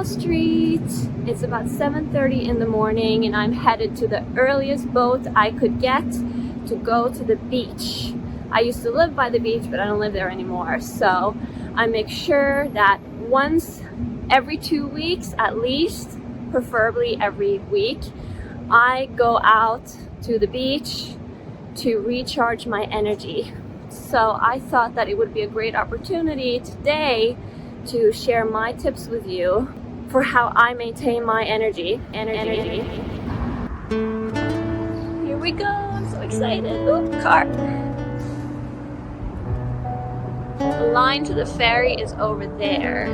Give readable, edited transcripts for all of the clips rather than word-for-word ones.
Wall Street. It's about 7:30 in the morning and I'm headed to the earliest boat I could get to go to the beach. I used to live by the beach, but I don't live there anymore. So I make sure that once every 2 weeks at least, preferably every week, I go out to the beach to recharge my energy. So I thought that it would be a great opportunity today to share my tips with you for how I maintain my energy. Here we go, I'm so excited. Ooh, car. The line to the ferry is over there.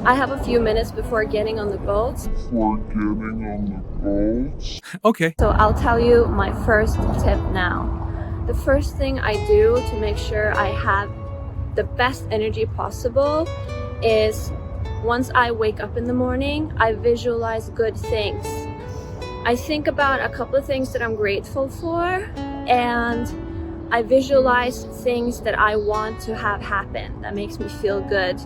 I have a few minutes before getting on the boat. Okay. So I'll tell you my first tip now. The first thing I do to make sure I have the best energy possible is once I wake up in the morning, I visualize good things. I think about a couple of things that I'm grateful for, and I visualize things that I want to have happen that makes me feel good.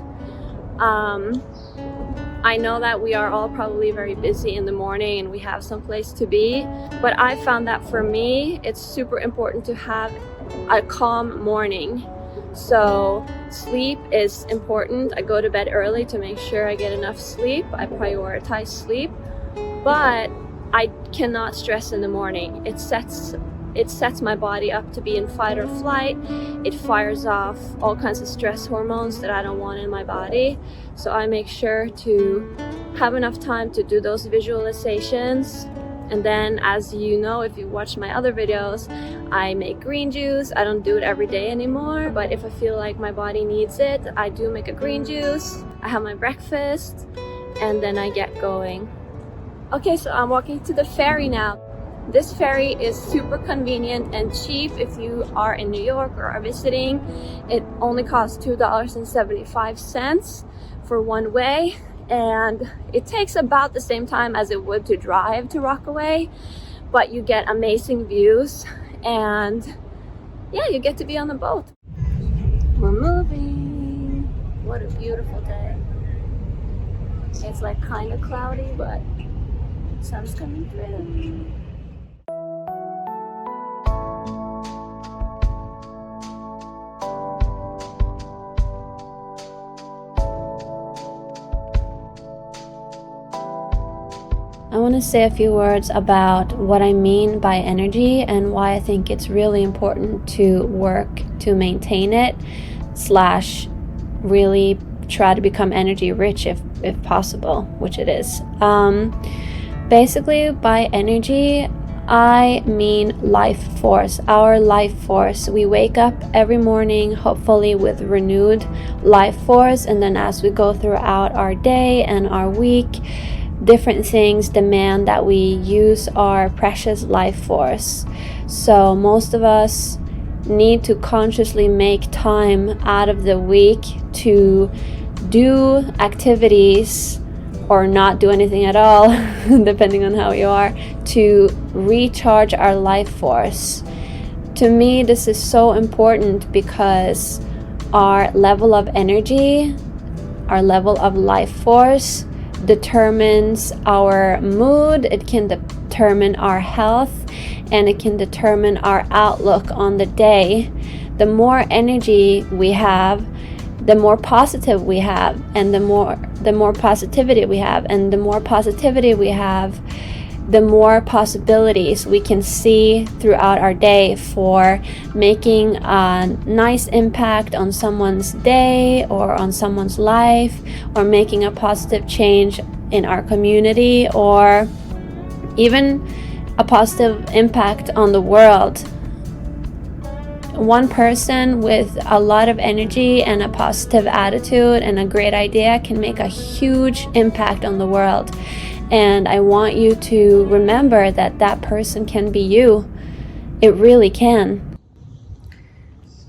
I know that we are all probably very busy in the morning and we have some place to be, but I found that for me, it's super important to have a calm morning. So sleep is important. I go to bed early to make sure I get enough sleep. I prioritize sleep, but I cannot stress in the morning. It sets my body up to be in fight or flight. It fires off all kinds of stress hormones that I don't want in my body. So I make sure to have enough time to do those visualizations. And then, as you know, if you watch my other videos, I make green juice. I don't do it every day anymore, but if I feel like my body needs it, I do make a green juice. I have my breakfast and then I get going. Okay, so I'm walking to the ferry now. This ferry is super convenient and cheap if you are in New York or are visiting. It only costs $2.75 for one way, and it takes about the same time as it would to drive to Rockaway, but you get amazing views and yeah, you get to be on the boat. We're moving. What a beautiful day. It's like kind of cloudy, but sun's coming through. I want to say a few words about what I mean by energy and why I think it's really important to work to maintain it / really try to become energy rich if possible, which it is. Basically, by energy, I mean life force, our life force. We wake up every morning, hopefully with renewed life force, and then as we go throughout our day and our week, different things demand that we use our precious life force. So most of us need to consciously make time out of the week to do activities or not do anything at all, depending on how you are, to recharge our life force. To me, this is so important because our level of energy, our level of life force determines our mood, it can determine our health, and it can determine our outlook on the day. The more energy we have, the more positive we have, and the more positivity we have, and the more positivity we have, the more possibilities we can see throughout our day for making a nice impact on someone's day or on someone's life, or making a positive change in our community, or even a positive impact on the world. One person with a lot of energy and a positive attitude and a great idea can make a huge impact on the world. And I want you to remember that that person can be you. It really can.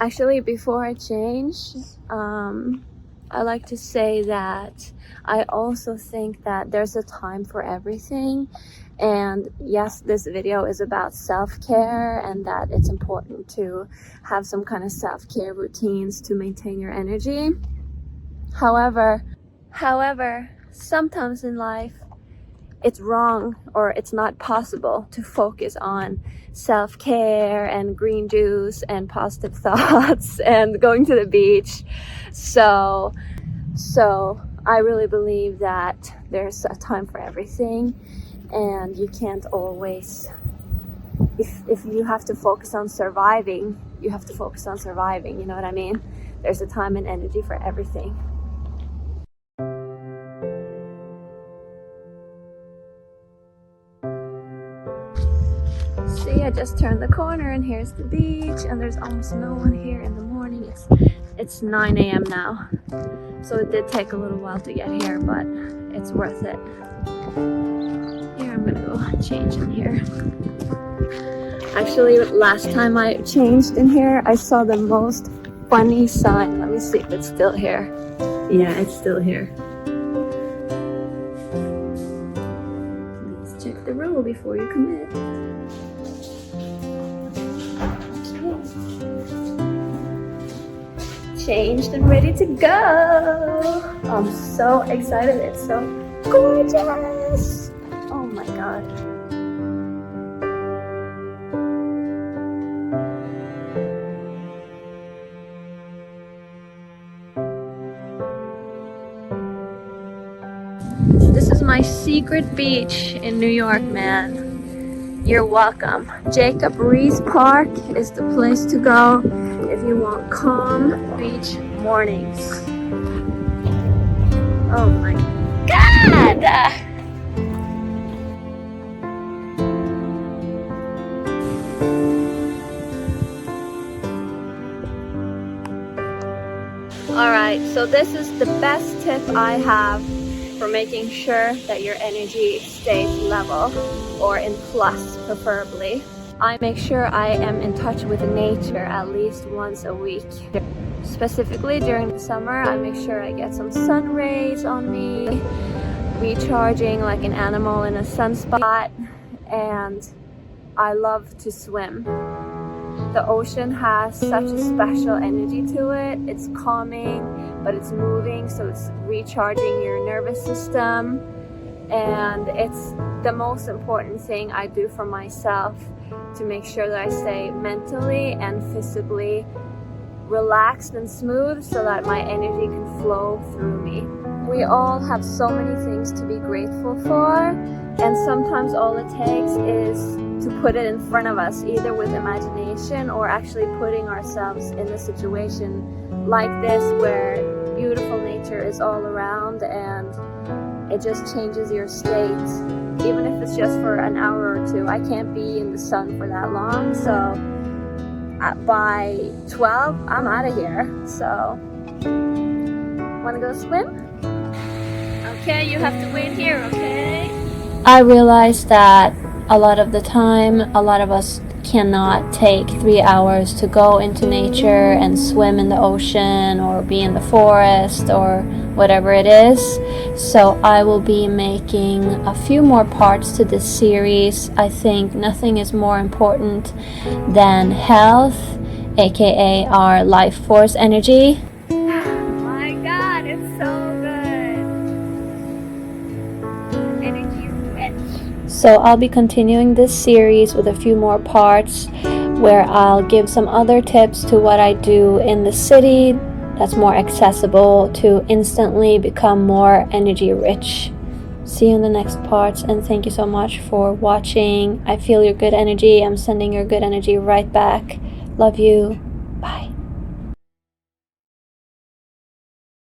Actually, before I change, I like to say that I also think that there's a time for everything. And yes, this video is about self-care and that it's important to have some kind of self-care routines to maintain your energy. However, sometimes in life, it's wrong or it's not possible to focus on self-care and green juice and positive thoughts and going to the beach. So I really believe that there's a time for everything, and you can't always, if you have to focus on surviving, you have to focus on surviving, you know what I mean? There's a time and energy for everything. See, I just turned the corner and here's the beach, and there's almost no one here in the morning. It's 9 a.m. now, so it did take a little while to get here, but it's worth it. Here, I'm gonna go change in here. Actually, last time I changed in here, I saw the most funny sign. Let me see if it's still here. Yeah, it's still here. Please check the rule before you commit. Changed and ready to go. I'm so excited. It's so gorgeous. Oh my god. This is my secret beach in New York, man. You're welcome. Jacob Riis Park is the place to go if you want calm beach mornings. Oh my god! Alright, so this is the best tip I have for making sure that your energy stays level or in plus, preferably. I make sure I am in touch with nature at least once a week. Specifically during the summer, I make sure I get some sun rays on me, recharging like an animal in a sunspot, and I love to swim. The ocean has such a special energy to it. It's calming, but it's moving, so it's recharging your nervous system, and it's the most important thing I do for myself to make sure that I stay mentally and physically relaxed and smooth so that my energy can flow through me. We all have so many things to be grateful for, and sometimes all it takes is to put it in front of us, either with imagination or actually putting ourselves in a situation like this where beautiful nature is all around and it just changes your state, even if it's just for an hour or two. I can't be in the sun for that long, so by 12 I'm out of here. So wanna go swim? Okay, you have to wait here, okay? I realized that a lot of the time, a lot of us cannot take 3 hours to go into nature and swim in the ocean or be in the forest or whatever it is. So I will be making a few more parts to this series. I think nothing is more important than health, aka our life force energy. Oh my god, it's so good. Energy rich. So I'll be continuing this series with a few more parts where I'll give some other tips to what I do in the city that's more accessible to instantly become more energy rich. See you in the next parts, and thank you so much for watching. I feel your good energy. I'm sending your good energy right back. Love you. Bye.